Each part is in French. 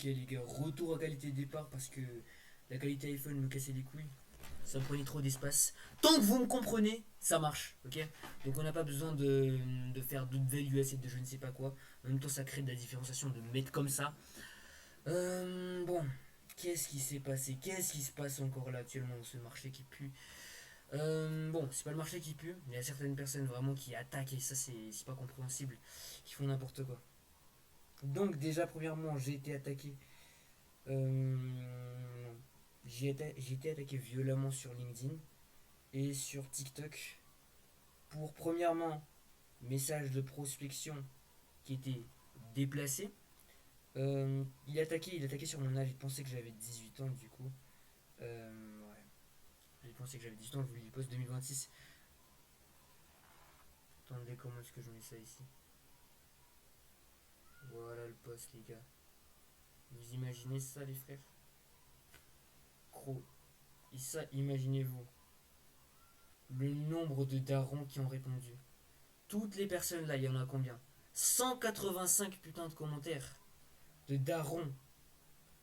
Ok les gars, retour à qualité de départ parce que la qualité iPhone me cassait les couilles. Ça me prenait trop d'espace. Tant que vous me comprenez, ça marche, ok. Donc on n'a pas besoin de faire d'autres VUS et de je ne sais pas quoi. En même temps, ça crée de la différenciation de me mettre comme ça. Bon, qu'est-ce qui s'est passé? Qu'est-ce qui se passe encore là actuellement dans ce marché qui pue? Bon, c'est pas le marché qui pue. Il y a certaines personnes vraiment qui attaquent et ça c'est pas compréhensible. Qui font n'importe quoi. Donc déjà premièrement, j'ai été attaqué. Euh, j'ai été attaqué violemment sur LinkedIn et sur TikTok pour premièrement message de prospection qui était déplacé. Il attaquait sur mon âge, il pensait que j'avais 18 ans du coup. Ouais. Il pensait que j'avais 18 ans, je voulais le poste 2026. Attendez, comment est-ce que je mets ça ici? Voilà le poste, les gars. Vous imaginez ça, les frères? Gros. Et ça, imaginez-vous le nombre de darons qui ont répondu. Toutes les personnes là, il y en a combien? 185 putains de commentaires de darons.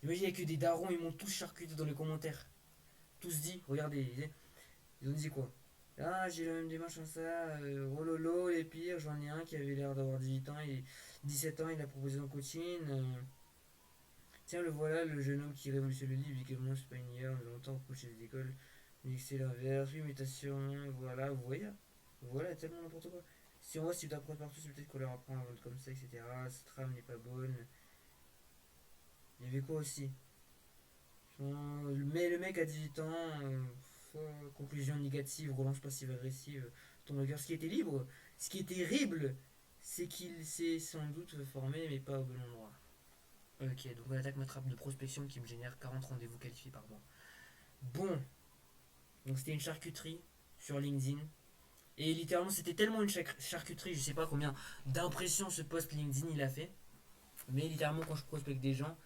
Imagine, il n'y a que des darons, ils m'ont tous charcuté dans les commentaires. Tous dit, regardez, ils ont dit quoi? Ah, j'ai la même démarche comme ça, oh lolo, les pires, j'en ai un qui avait l'air d'avoir 18 ans et 17 ans, il a proposé en coaching. Tiens, le voilà, le jeune homme qui révolutionne le livre, dit que moi, c'est pas une hier, on a longtemps reproché des écoles. Il dit que c'est l'inverse, imitation, voilà, vous voyez? Voilà, tellement n'importe quoi. Si on voit si tu apprends partout, c'est peut-être qu'on leur apprend à vendre comme ça, etc. Cette trame n'est pas bonne. Il y avait quoi aussi? Mais le mec a 18 ans, conclusion négative, relance passive-agressive, ton regard. Ce qui était libre, ce qui est terrible, c'est qu'il s'est sans doute formé, mais pas au bon endroit. Ok, donc on attaque ma trappe de prospection qui me génère 40 rendez-vous qualifiés par mois. Bon, donc c'était une charcuterie sur LinkedIn. Et littéralement, c'était tellement une charcuterie, je sais pas combien d'impressions ce post LinkedIn il a fait. Mais littéralement, quand je prospecte des gens,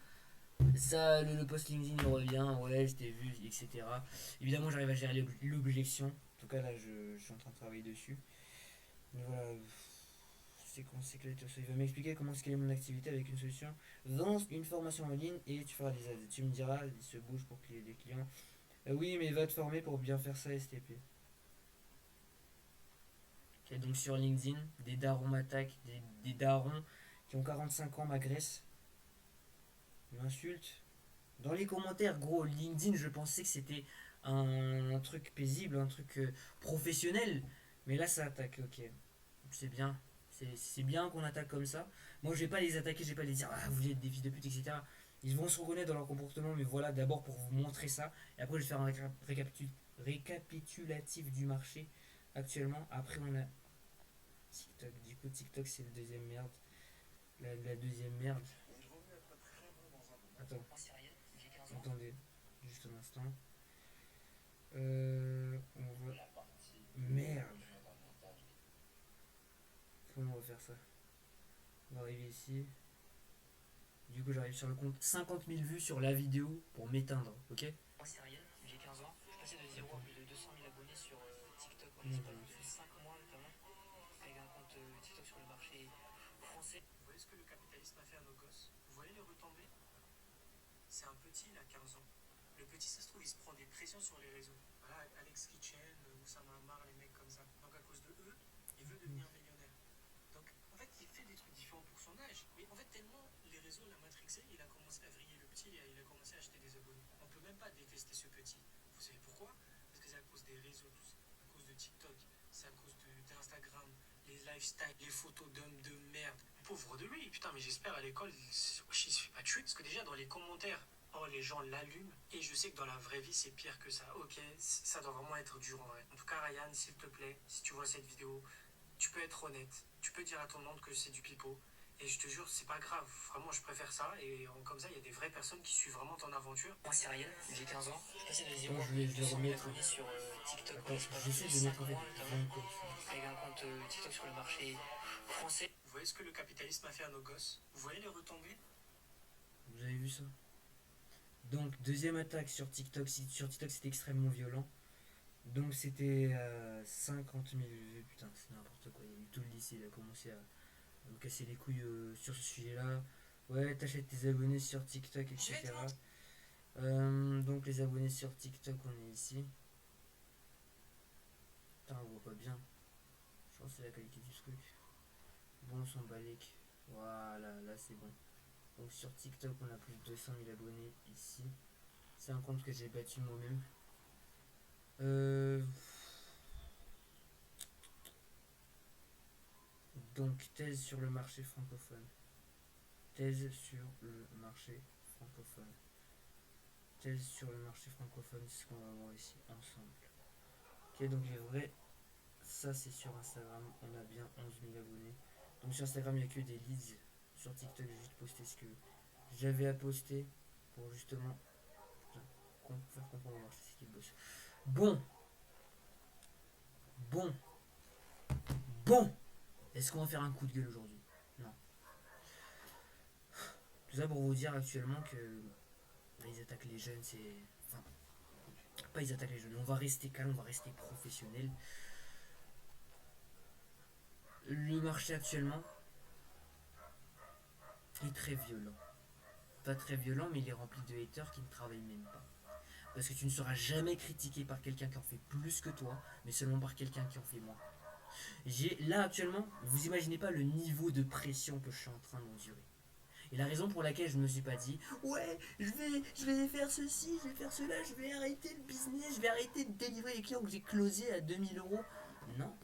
ça, le post LinkedIn il revient, ouais, je t'ai vu, etc. Évidemment, j'arrive à gérer l'objection. En tout cas, là, je suis en train de travailler dessus. Mais voilà, c'est comment c'est que il va m'expliquer comment scaler mon activité avec une solution. Lance une formation en ligne et tu feras des ads. Tu me diras, il se bouge pour qu'il y ait des clients. Oui, mais va te former pour bien faire ça, STP. Okay, donc sur LinkedIn, des darons m'attaquent, des darons qui ont 45 ans m'agressent, m'insultent. Dans les commentaires, gros, LinkedIn, je pensais que c'était un truc paisible, un truc professionnel. Mais là, ça attaque, ok. C'est bien. C'est bien qu'on attaque comme ça. Moi, je vais pas les attaquer, je vais pas les dire, ah, vous êtes des fils de pute, etc. Ils vont se reconnaître dans leur comportement, mais voilà, d'abord pour vous montrer ça. Et après, je vais faire un récapitulatif du marché actuellement. Après, on a TikTok. Du coup, TikTok, c'est le deuxième merde. La deuxième merde. Attends, attendez, juste un instant. On va. Merde! Comment on va faire ça? On va arriver ici. Du coup, j'arrive sur le compte 50 000 vues sur la vidéo pour m'éteindre, ok? Moi, c'est Ariel, j'ai 15 ans. Je suis passé de 0 à plus de 200 000 abonnés sur TikTok en l'espace de 5 mois notamment, avec un compte TikTok sur le marché français. Vous voyez ce que le capitalisme a fait à nos gosses? Vous voyez les retombées? C'est un petit, il a 15 ans. Le petit, ça se trouve, il se prend des pressions sur les réseaux. Voilà, Alex Kitchen, Oussama Ammar, les mecs comme ça. Donc à cause de eux, il veut devenir millionnaire. Donc en fait, il fait des trucs différents pour son âge. Mais en fait, tellement les réseaux l'ont matrixé, il a commencé à vriller le petit, il a commencé à acheter des abonnés. On peut même pas détester ce petit. Vous savez pourquoi? Parce que c'est à cause des réseaux, tout ça. À cause de TikTok, c'est à cause d'Instagram, les lifestyles, les photos d'hommes de merde. Pauvre de lui, putain, mais j'espère à l'école, il se fait pas tuer. Parce que déjà, dans les commentaires, oh, les gens l'allument. Et je sais que dans la vraie vie, c'est pire que ça. Ok, ça doit vraiment être dur en vrai. En tout cas, Ryan, s'il te plaît, si tu vois cette vidéo, tu peux être honnête. Tu peux dire à ton monde que c'est du pipeau. Et je te jure, c'est pas grave. Vraiment, je préfère ça. Et comme ça, il y a des vraies personnes qui suivent vraiment ton aventure. Moi, c'est Ariel, j'ai 15 ans. Je suis passé de 0 je vais remettre. abonnés sur TikTok. Attends, j'essaie de mettre en fait Avec un compte TikTok sur le marché français. Vous voyez ce que le capitalisme a fait à nos gosses? Vous voyez les retombées? Vous avez vu ça? Donc, deuxième attaque sur TikTok. Sur TikTok, c'était extrêmement violent. Donc, c'était 50 000 vues. Putain, c'est n'importe quoi. Il y a eu tout le lycée. Il a commencé à me casser les couilles sur ce sujet-là. Ouais, t'achètes tes abonnés sur TikTok, J'y vais, etc. toi. Donc les abonnés sur TikTok, on est ici. Putain, on voit pas bien. Je pense que c'est la qualité du truc. Bon, on s'en balèque. Voilà, là c'est bon. Donc sur TikTok, on a plus de 200 000 abonnés ici. C'est un compte que j'ai battu moi-même. Euh, donc thèse sur le marché francophone. Thèse sur le marché francophone. Thèse sur le marché francophone, c'est ce qu'on va voir ici ensemble. Ok, donc les vrais, ça c'est sur Instagram, on a bien 11 000 abonnés. Donc sur Instagram, il n'y a que des leads. Sur TikTok, j'ai juste posté ce que j'avais à poster pour justement faire comprendre au marché ce qu'il bosse. Bon, bon, bon. Est-ce qu'on va faire un coup de gueule aujourd'hui? Non. Tout ça pour vous dire actuellement que ils attaquent les jeunes, c'est. Enfin, pas ils attaquent les jeunes, on va rester calme, on va rester professionnel. Le marché actuellement est très violent. Pas très violent, mais il est rempli de haters qui ne travaillent même pas. Parce que tu ne seras jamais critiqué par quelqu'un qui en fait plus que toi, mais seulement par quelqu'un qui en fait moins. Là actuellement, vous imaginez pas le niveau de pression que je suis en train d'endurer. Et la raison pour laquelle je ne me suis pas dit ouais, je vais faire ceci, je vais faire cela, je vais arrêter le business, je vais arrêter de délivrer les clients que j'ai closés à 2000 euros. Non.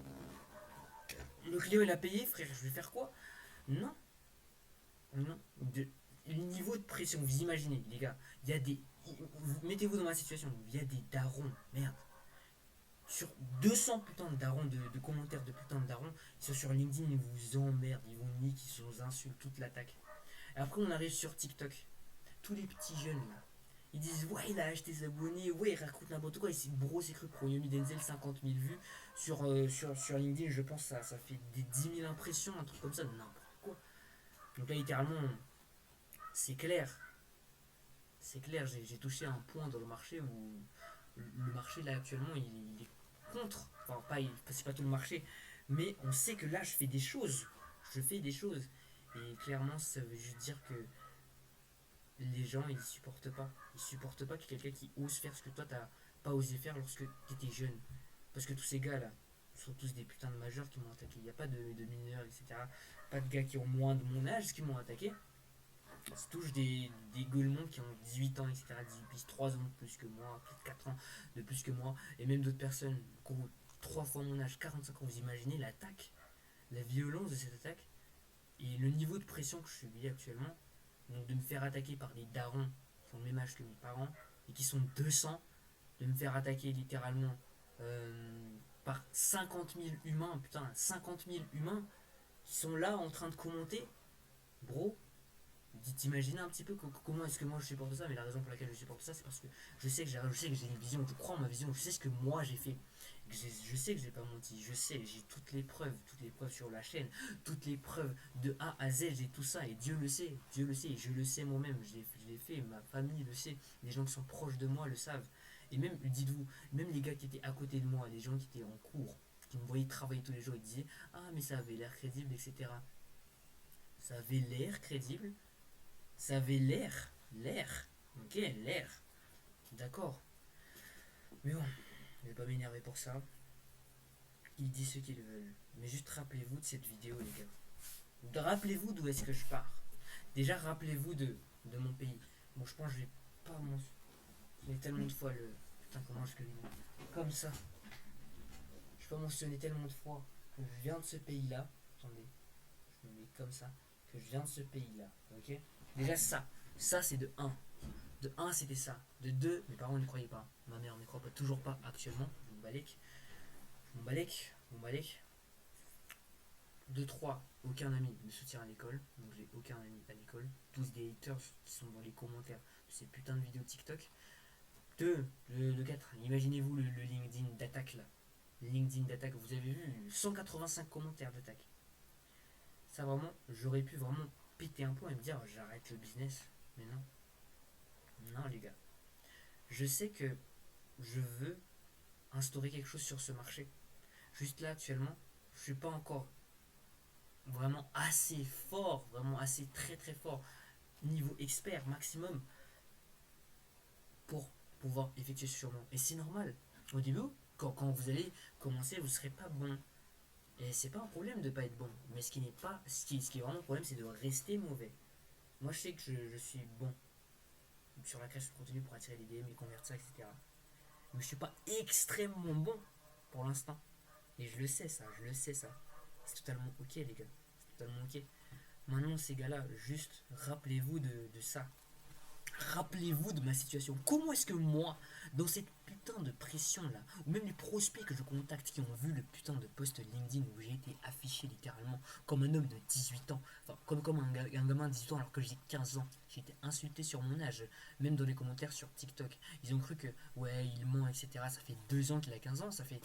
Le client il a payé, frère, je vais faire quoi? Non. Non. Le niveau de pression, vous imaginez, les gars, il y a des. Mettez-vous dans ma situation, il y a des darons, merde. Sur 200 putains de darons, de commentaires de putains de darons, ils sont sur LinkedIn, ils vous emmerdent, ils vous niquent, ils vous insultent, toute l'attaque. Et après, on arrive sur TikTok. Tous les petits jeunes, là, ils disent ouais, il a acheté ses abonnés, ouais, il raconte n'importe quoi. Et bro, c'est cru pro. Yomi Denzel, 50 000 vues. Sur LinkedIn, je pense que ça fait des 10 000 impressions, un truc comme ça, n'importe quoi. Donc là, littéralement, c'est clair. C'est clair, j'ai touché un point dans le marché où le marché, là, actuellement, il est contre. Enfin, c'est pas tout le marché. Mais on sait que là, je fais des choses. Je fais des choses. Et clairement, ça veut juste dire que les gens ils supportent pas. Ils supportent pas qu'il y ait quelqu'un qui ose faire ce que toi t'as pas osé faire lorsque t'étais jeune. Parce que tous ces gars là sont tous des putains de majeurs qui m'ont attaqué. Il n'y a pas de mineurs, etc. Pas de gars qui ont moins de mon âge qui m'ont attaqué. C'est tous des gueulemons qui ont 18 ans, etc. 18, 3 ans de plus que moi, peut-être 4 ans de plus que moi. Et même d'autres personnes qui ont 3 fois mon âge, 45 ans. Vous imaginez l'attaque, la violence de cette attaque et le niveau de pression que je subis actuellement. Donc de me faire attaquer par des darons qui ont le même âge que mes parents et qui sont 200, de me faire attaquer littéralement par 50 000 humains, putain, 50 000 humains qui sont là en train de commenter, bro. T'imagines un petit peu comment est-ce que moi je supporte ça, mais la raison pour laquelle je supporte ça, c'est parce que je sais que j'ai une vision, je crois en ma vision, je sais ce que moi j'ai fait, je sais que j'ai pas menti, je sais, j'ai toutes les preuves sur la chaîne, toutes les preuves de A à Z, j'ai tout ça, et Dieu le sait, et je le sais moi-même, je l'ai fait, ma famille le sait, les gens qui sont proches de moi le savent, et même, dites-vous, même les gars qui étaient à côté de moi, les gens qui étaient en cours, qui me voyaient travailler tous les jours, ils disaient, ah mais ça avait l'air crédible, etc. Ça avait l'air crédible, ça avait l'air, ok, l'air, d'accord. Mais bon, je vais pas m'énerver pour ça. Ils disent ce qu'ils veulent. Mais juste rappelez-vous de cette vidéo, les gars. Rappelez-vous d'où est-ce que je pars. Déjà, rappelez-vous de mon pays. Bon, je pense que je vais pas mentionner tellement de fois le. Putain, comment je le dis comme ça. Je vais pas mentionner tellement de fois que je viens de ce pays-là. Attendez, je me mets comme ça. Que je viens de ce pays-là, ok. Déjà, ça c'est de un. De un c'était ça. De 2 mes parents ne croyaient pas. Ma mère ne croit pas, toujours pas actuellement. Je m'en balèque. De 3 aucun ami ne me soutient à l'école. Donc j'ai aucun ami à l'école. Tous des haters qui sont dans les commentaires de ces putains de vidéos TikTok. 2 le 4 imaginez-vous le LinkedIn d'attaque là. LinkedIn d'attaque, vous avez vu 185 commentaires d'attaque. Ça vraiment, j'aurais pu vraiment péter un plomb et me dire j'arrête le business. Mais non. Non les gars. Je sais que je veux instaurer quelque chose sur ce marché. Juste là actuellement, je ne suis pas encore vraiment assez fort, vraiment assez très très fort niveau expert maximum pour pouvoir effectuer ce surnom. Et c'est normal. Au début, quand vous allez commencer, vous ne serez pas bon. Et c'est pas un problème de pas être bon. Mais ce qui n'est pas. Ce qui est vraiment un problème, c'est de rester mauvais. Moi, je sais que je suis bon sur la création de contenu pour attirer les DM, les convertir, etc. Mais je suis pas extrêmement bon pour l'instant. Et je le sais, ça. Je le sais, ça. C'est totalement ok, les gars. C'est totalement ok. Maintenant, ces gars-là, juste rappelez-vous de ça. Rappelez-vous de ma situation. Comment est-ce que moi, dans cette putain de pression là, ou même les prospects que je contacte qui ont vu le putain de post LinkedIn où j'ai été affiché littéralement comme un homme de 18 ans, enfin comme un gamin de 18 ans alors que j'ai 15 ans, j'ai été insulté sur mon âge, même dans les commentaires sur TikTok. Ils ont cru que ouais, il ment, etc. Ça fait 2 ans qu'il a 15 ans, ça fait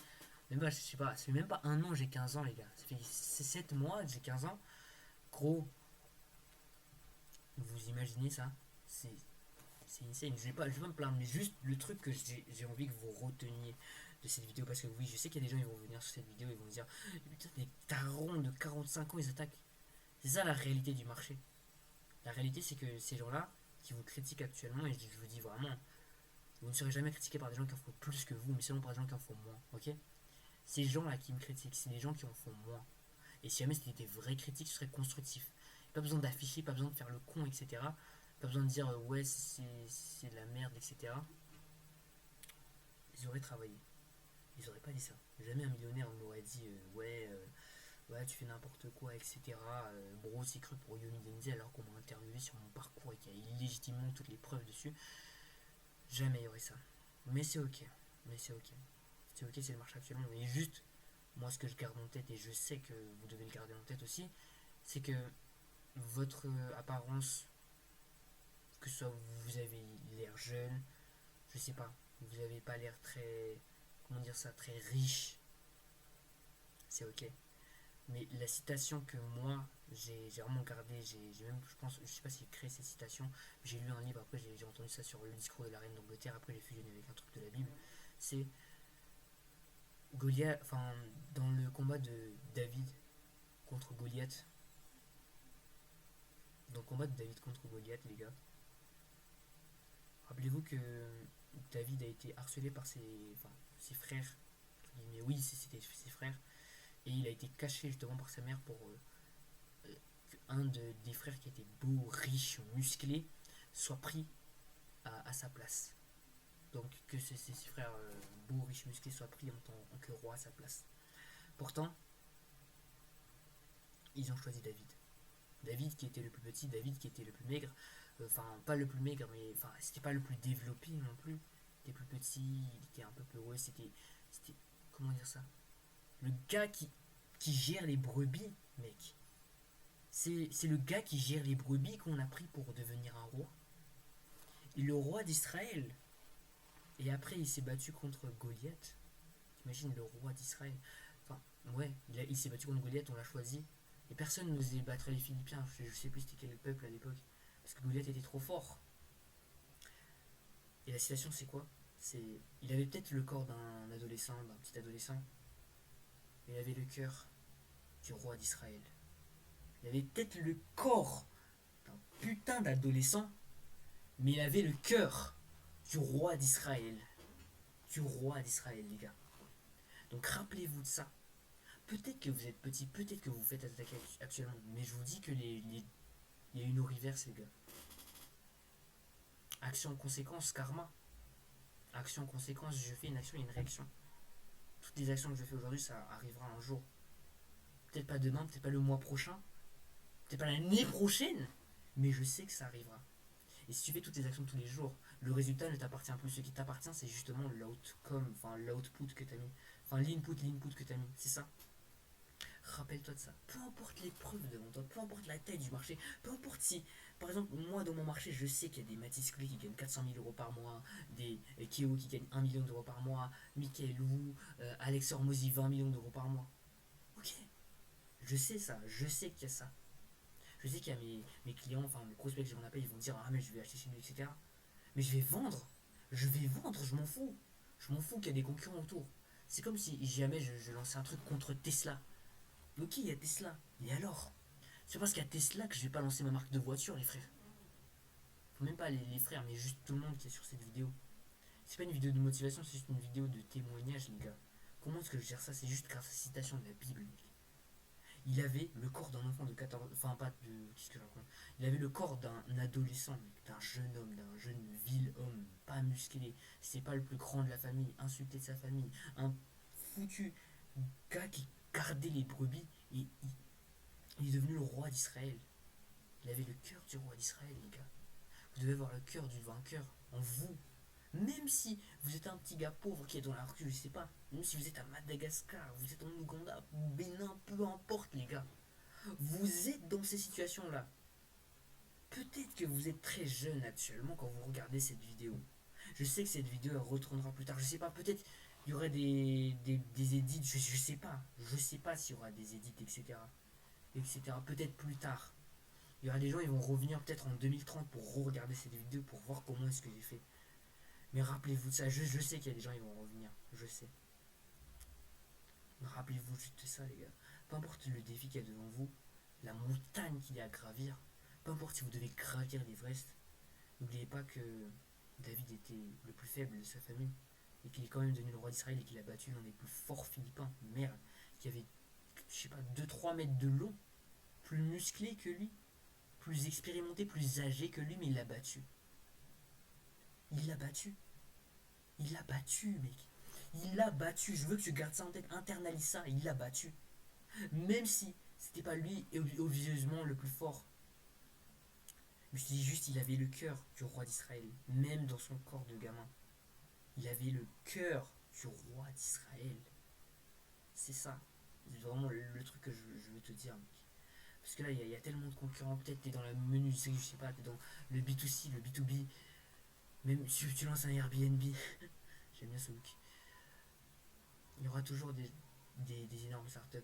même pas, je sais pas, ça fait même pas un an j'ai 15 ans les gars. Ça fait 7 mois j'ai 15 ans. Gros, vous imaginez ça? C'est insane. Je vais pas me plaindre, mais juste le truc que j'ai envie que vous reteniez de cette vidéo, parce que oui, je sais qu'il y a des gens qui vont venir sur cette vidéo et vont dire putain, des tarons de 45 ans, ils attaquent. C'est ça la réalité du marché. La réalité, c'est que ces gens-là qui vous critiquent actuellement, et je vous dis vraiment, vous ne serez jamais critiqué par des gens qui en font plus que vous, mais seulement par des gens qui en font moins, ok? Ces gens-là qui me critiquent, c'est des gens qui en font moins. Et si jamais c'était des vrais critiques, ce serait constructif. Pas besoin d'afficher, pas besoin de faire le con, etc. Pas besoin de dire ouais, c'est de la merde, etc. Ils auraient travaillé. Ils auraient pas dit ça. Jamais un millionnaire m'aurait dit ouais, tu fais n'importe quoi, etc. Bro, c'est cru pour Yoni Denzel alors qu'on m'a interviewé sur mon parcours et qu'il y a illégitimement toutes les preuves dessus. Jamais il y aurait ça. Mais c'est ok. Mais c'est ok. C'est ok, c'est le marché actuellement. Mais juste, moi, ce que je garde en tête, et je sais que vous devez le garder en tête aussi, c'est que votre apparence, que ce soit vous avez l'air jeune, je sais pas, vous avez pas l'air très, comment dire ça, très riche, c'est ok. Mais la citation que moi j'ai vraiment gardée, j'ai même, je pense, je sais pas si j'ai créé cette citation, j'ai lu un livre, après j'ai entendu ça sur le discours de la reine d'Angleterre, après j'ai fusionné avec un truc de la Bible, c'est Goliath, enfin, dans le combat de David contre Goliath, dans le combat de David contre Goliath, les gars, rappelez-vous que David a été harcelé par ses frères, mais oui, c'était ses frères, et il a été caché justement par sa mère pour des frères qui était beau, riche, musclé, soit pris à sa place. Donc que ses frères beaux, riches, musclés soient pris en tant que roi à sa place. Pourtant, ils ont choisi David. David qui était le plus petit, David qui était le plus maigre, enfin pas le plus maigre, mais enfin c'était pas le plus développé non plus. Il était plus petit, il était un peu peureux, c'était comment dire ça, le gars qui gère les brebis, mec. C'est le gars qui gère les brebis qu'on a pris pour devenir un roi. Et le roi d'Israël. Et après, il s'est battu contre Goliath. T'imagines le roi d'Israël. Enfin, ouais, il s'est battu contre Goliath, on l'a choisi. Et personne n'osait battre les Philippiens. Je sais plus c'était quel peuple à l'époque. Parce que Goliath était trop fort. Et la citation, c'est quoi? Il avait peut-être le corps d'un adolescent, d'un petit adolescent. Mais il avait le cœur du roi d'Israël. Il avait peut-être le corps d'un putain d'adolescent, mais il avait le cœur du roi d'Israël. Du roi d'Israël, les gars. Donc rappelez-vous de ça. Peut-être que vous êtes petit, peut-être que vous vous faites attaquer actuellement, mais je vous dis que il y a une eau reverse, les gars. Action, conséquence, karma. Action, conséquence, je fais une action et une réaction. Toutes les actions que je fais aujourd'hui, ça arrivera un jour. Peut-être pas demain, peut-être pas le mois prochain, peut-être pas l'année prochaine, mais je sais que ça arrivera. Et si tu fais toutes tes actions tous les jours, le résultat ne t'appartient plus. Ce qui t'appartient, c'est justement l'outcome, enfin l'output que tu as mis. Enfin l'input que tu as mis. C'est ça. Rappelle-toi de ça. Peu importe les preuves devant toi, peu importe la taille du marché, peu importe si, par exemple, moi dans mon marché, je sais qu'il y a des Mathis Clé qui gagnent 400 000 euros par mois, des Keo qui gagnent 1 million d'euros par mois, Michael Wu, Alex Hormozy 20 millions d'euros par mois. Ok, je sais ça, je sais qu'il y a ça. Je sais qu'il y a mes clients, enfin mes prospects que je m'en appelle, ils vont dire ah mais je vais acheter chez lui, etc. Mais je vais vendre. Je vais vendre, je m'en fous. Je m'en fous qu'il y a des concurrents autour. C'est comme si jamais je lançais un truc contre Tesla. Ok, il y a Tesla. Et alors? C'est parce qu'il y a Tesla que je vais pas lancer ma marque de voiture, les frères. même pas les frères, mais juste tout le monde qui est sur cette vidéo. C'est pas une vidéo de motivation, c'est juste une vidéo de témoignage, les gars. Comment est-ce que je gère ça? C'est juste grâce à citation de la Bible, mec. Il avait le corps d'un enfant de 14... Enfin, pas de... Qu'est-ce que je raconte? Il avait le corps d'un adolescent, mec, d'un jeune homme, d'un jeune vil homme, pas musclé. C'est pas le plus grand de la famille, insulté de sa famille. Un foutu gars qui gardait les brebis et il est devenu le roi d'Israël. Il avait le cœur du roi d'Israël, les gars. Vous devez avoir le cœur du vainqueur en vous. Même si vous êtes un petit gars pauvre qui est dans la rue, je sais pas. Même si vous êtes à Madagascar, vous êtes en Ouganda, Bénin, peu importe, les gars. Vous êtes dans ces situations-là. Peut-être que vous êtes très jeune actuellement quand vous regardez cette vidéo. Je sais que cette vidéo elle retournera plus tard. Je sais pas, peut-être il y aura des edits. Je sais pas. Je sais pas s'il y aura des edits, etc. etc. Peut-être plus tard. Il y aura des gens, ils vont revenir peut-être en 2030 pour re-regarder cette vidéo pour voir comment est-ce que j'ai fait. Mais rappelez-vous de ça. Je sais qu'il y a des gens, ils vont revenir. Je sais. Mais rappelez-vous juste de ça, les gars. Peu importe le défi qu'il y a devant vous, la montagne qu'il y a à gravir, peu importe si vous devez gravir l'Everest, n'oubliez pas que David était le plus faible de sa famille et qu'il est quand même devenu le roi d'Israël et qu'il a battu l'un des plus forts Philippins, merde, qui avait, je sais pas, 2-3 mètres de long, plus musclé que lui, plus expérimenté, plus âgé que lui, mais il l'a battu. Il l'a battu. Il l'a battu, mec. Il l'a battu. Je veux que tu gardes ça en tête. Internalise ça. Il l'a battu. Même si c'était pas lui obvieusement le plus fort. Mais je te dis juste, il avait le cœur du roi d'Israël. Même dans son corps de gamin. Il avait le cœur du roi d'Israël. C'est ça. C'est vraiment le truc que je veux te dire, mec. Parce que là, il y a tellement de concurrents. Peut-être t'es dans la menuiserie, je sais pas, t'es dans le B2C, le B2B. Même si tu lances un Airbnb. J'aime bien ce look. Il y aura toujours des énormes startups.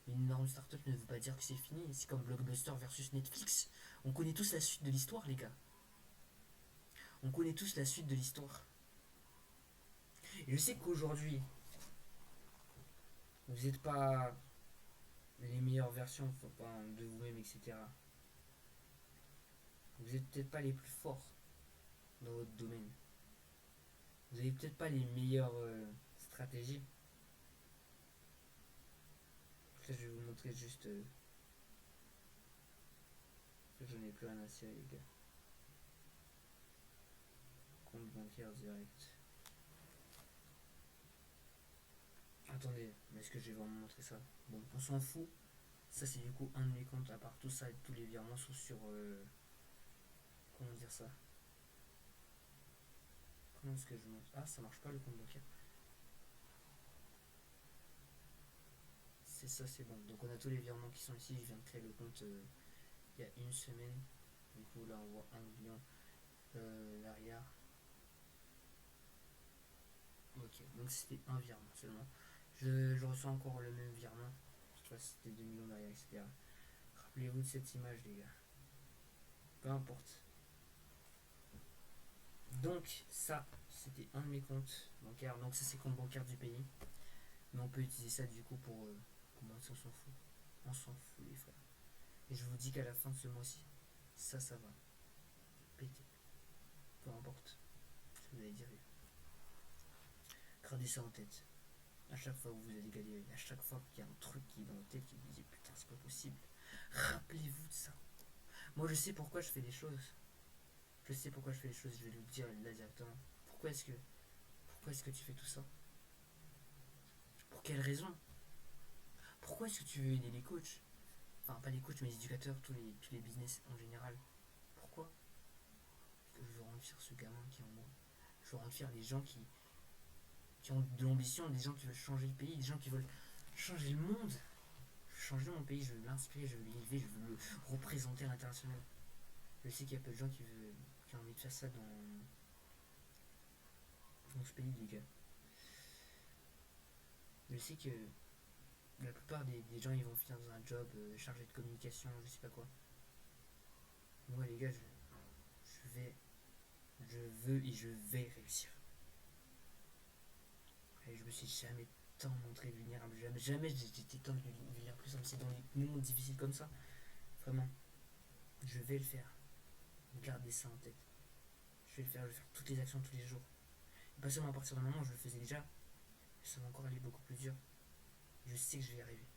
Une énorme startup ne veut pas dire que c'est fini. C'est comme Blockbuster versus Netflix. On connaît tous la suite de l'histoire, les gars. On connaît tous la suite de l'histoire. Et je sais qu'aujourd'hui, vous n'êtes pas les meilleures versions de vous-même, etc. Vous n'êtes peut-être pas les plus forts dans votre domaine. Vous n'avez peut-être pas les meilleures stratégies. Là, je vais vous montrer juste. J'en ai plus rien à cirer, les gars. Compte bancaire direct. Attendez, mais est-ce que je vais vraiment montrer ça? Bon, on s'en fout. Ça, c'est du coup un de mes comptes. À part tout ça, tous les virements sont sur. Comment dire ça? Comment est-ce que je monte? Ah, ça marche pas le compte bancaire. C'est ça, c'est bon. Donc, on a tous les virements qui sont ici. Je viens de créer le compte il y a une semaine. Du coup, là, on voit 1 million. L'arrière. Ok, donc c'était un virement seulement. Je reçois encore le même virement. Cette fois, c'était 2 millions derrière, etc. Rappelez-vous de cette image, les gars. Peu importe. Donc, ça, c'était un de mes comptes bancaires. Donc, ça, c'est compte bancaire du pays. Mais on peut utiliser ça du coup pour moi, on s'en fout. On s'en fout, les frères. Et je vous dis qu'à la fin de ce mois-ci, ça va péter. Peu importe ce que vous allez dire. Gardez ça en tête. À chaque fois que vous allez galérer, à chaque fois qu'il y a un truc qui est dans votre tête qui vous dit putain, c'est pas possible, rappelez-vous de ça. Moi, je sais pourquoi je fais les choses. Je sais pourquoi je fais les choses, je vais le dire là directement. Pourquoi est-ce que tu fais tout ça? Pour quelle raison? Pourquoi est-ce que tu veux aider les coachs? Enfin, pas les coachs, mais les éducateurs, tous les business en général. Pourquoi? Parce que je veux rendre fier ce gamin qui est en moi. Je veux rendre fier les gens qui ont de l'ambition, des gens qui veulent changer le pays, des gens qui veulent changer le monde. Je veux changer mon pays, je veux l'inspirer, je veux l'élever, je veux le représenter à l'international. Je sais qu'il y a peu de gens qui ont envie de faire ça dans ce pays, les gars. Je sais que la plupart des gens, ils vont finir dans un job chargé de communication, je sais pas quoi. Moi, les gars, je veux et je vais réussir. Et je me suis jamais tant montré vulnérable, jamais j'étais tant vulnérable plus simple. C'est dans les moments difficiles comme ça. Vraiment, je vais le faire. Gardez ça en tête. je vais faire toutes les actions tous les jours. Et pas seulement à partir d'un moment, je le faisais déjà, mais ça va encore aller beaucoup plus dur. Je sais que je vais y arriver.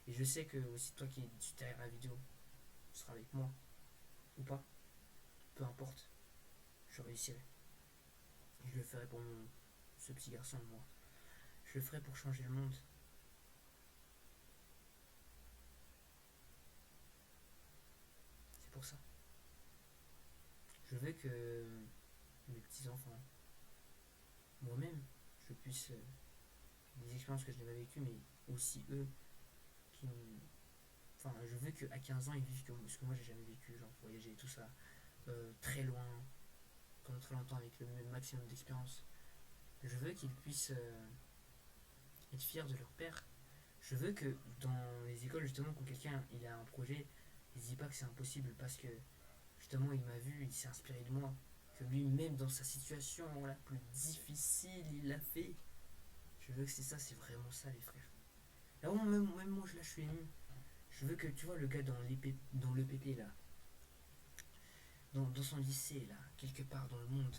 Et je sais que aussi toi qui es derrière la vidéo, tu seras avec moi ou pas, peu importe, je réussirai. Et je le ferai pour ce petit garçon de moi. Je le ferai pour changer le monde. C'est pour ça. Je veux que mes petits-enfants, moi-même, je puisse, des expériences que je n'ai pas vécues, mais aussi eux, qui enfin, je veux qu'à 15 ans, ils vivent ce que moi j'ai jamais vécu, genre voyager, tout ça, très loin, pendant très longtemps avec le maximum d'expérience. Je veux qu'ils puissent être fiers de leur père. Je veux que dans les écoles, justement, quand quelqu'un il a un projet, il ne se dit pas que c'est impossible parce que justement il m'a vu, il s'est inspiré de moi. Que lui-même, dans sa situation la plus difficile, il l'a fait. Je veux que c'est ça, c'est vraiment ça, les frères. Là, même moi, là, je suis ému. Je veux que, tu vois, le gars dans le PP, là, dans son lycée, là, quelque part dans le monde,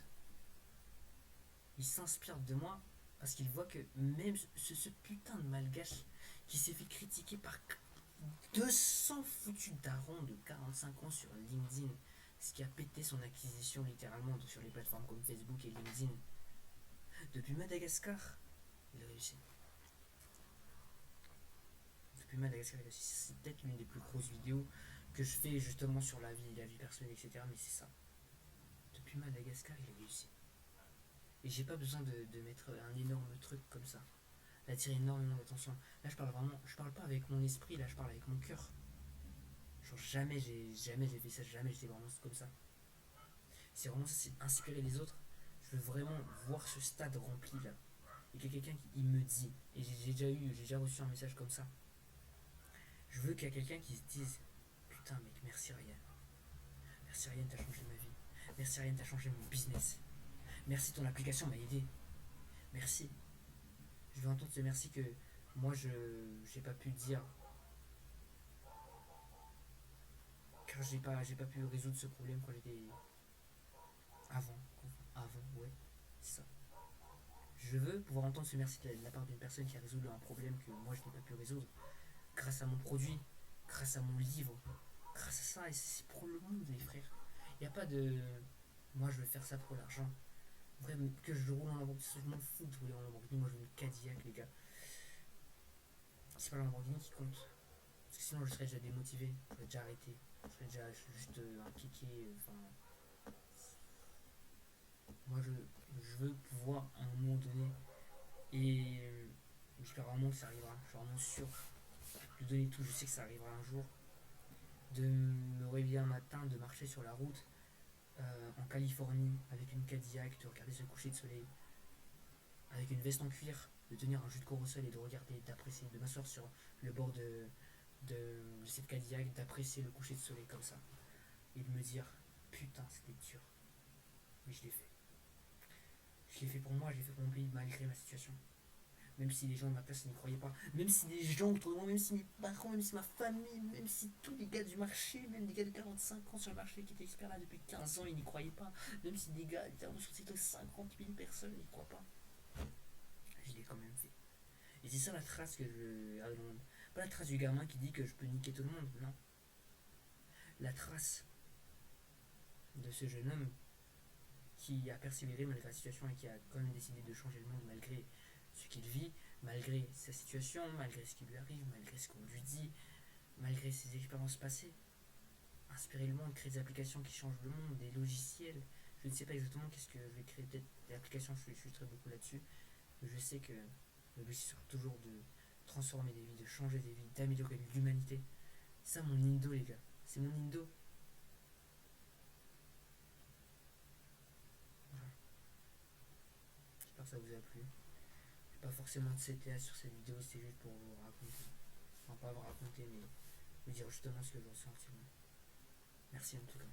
il s'inspire de moi parce qu'il voit que même ce putain de malgache qui s'est fait critiquer par 200 foutus darons de 45 ans sur LinkedIn, ce qui a pété son acquisition littéralement sur les plateformes comme Facebook et LinkedIn. Depuis Madagascar, il a réussi. Depuis Madagascar, il a réussi. C'est peut-être l'une des plus grosses vidéos que je fais justement sur la vie personnelle, etc. Mais c'est ça. Depuis Madagascar, il a réussi. Et j'ai pas besoin de mettre un énorme truc comme ça, d'attirer énormément d'attention. Là, je parle pas avec mon esprit, là, je parle avec mon cœur. Genre, jamais j'ai fait ça, jamais j'étais vraiment comme ça. C'est vraiment ça, c'est inspirer les autres. Je veux vraiment voir ce stade rempli là. Et qu'il y a quelqu'un qui me dit, et j'ai déjà reçu un message comme ça. Je veux qu'il y ait quelqu'un qui se dise, putain mec, merci Ryan. Merci Ryan, t'as changé ma vie. Merci Ryan, t'as changé mon business. Merci, ton application m'a aidé. Merci. Je veux entendre ce merci que moi j'ai pas pu dire. Car j'ai pas pu résoudre ce problème quand j'étais avant. Ouais, c'est ça. Je veux pouvoir entendre ce merci de la part d'une personne qui a résolu un problème que moi je n'ai pas pu résoudre. Grâce à mon produit, grâce à mon livre, grâce à ça, et c'est pour le monde, les frères. Il n'y a pas de. Moi je veux faire ça pour l'argent. Vraiment, que je roule en Lamborghini, je m'en fous de rouler en Lamborghini, moi je veux une Cadillac, les gars. C'est pas la Lamborghini qui compte. Parce que sinon je serais déjà démotivé, j'aurais déjà arrêté. Je serais déjà juste un kéké, enfin. Moi je veux pouvoir à un moment donné, et j'espère vraiment que ça arrivera, je suis vraiment sûr de donner tout, je sais que ça arrivera un jour, de me réveiller un matin, de marcher sur la route en Californie avec une Cadillac, de regarder ce coucher de soleil, avec une veste en cuir, de tenir un jus de corosol et de regarder, d'apprécier, de m'asseoir sur le bord de cette Cadillac, d'apprécier le coucher de soleil comme ça, et de me dire putain c'était dur, mais je l'ai fait. Je l'ai fait pour moi, je l'ai fait pour mon pays malgré ma situation. Même si les gens de ma classe n'y croyaient pas, même si les gens autour de moi, même si mes parents, même si ma famille, même si tous les gars du marché, même des gars de 45 ans sur le marché qui étaient experts là depuis 15 ans, ils n'y croyaient pas, même si des gars littéralement sur TikTok 50 000 personnes n'y croient pas, je l'ai quand même fait. Et c'est ça la trace que je garde dans le monde. Pas la trace du gamin qui dit que je peux niquer tout le monde, non. La trace de ce jeune homme qui a persévéré malgré la situation et qui a quand même décidé de changer le monde malgré ce qu'il vit, malgré sa situation, malgré ce qui lui arrive, malgré ce qu'on lui dit, malgré ses expériences passées. Inspirer le monde, créer des applications qui changent le monde, des logiciels. Je ne sais pas exactement qu'est-ce que je vais créer, peut-être des applications, je suis très beaucoup là-dessus. Mais je sais que le but sera toujours de transformer des vies, de changer des vies, d'améliorer l'humanité. C'est ça mon indo, les gars. C'est mon indo. Voilà. J'espère que ça vous a plu. Pas forcément de CTA sur cette vidéo, c'est juste pour vous raconter. Enfin, pas vous raconter, mais vous dire justement ce que je ressens. Merci en tout cas.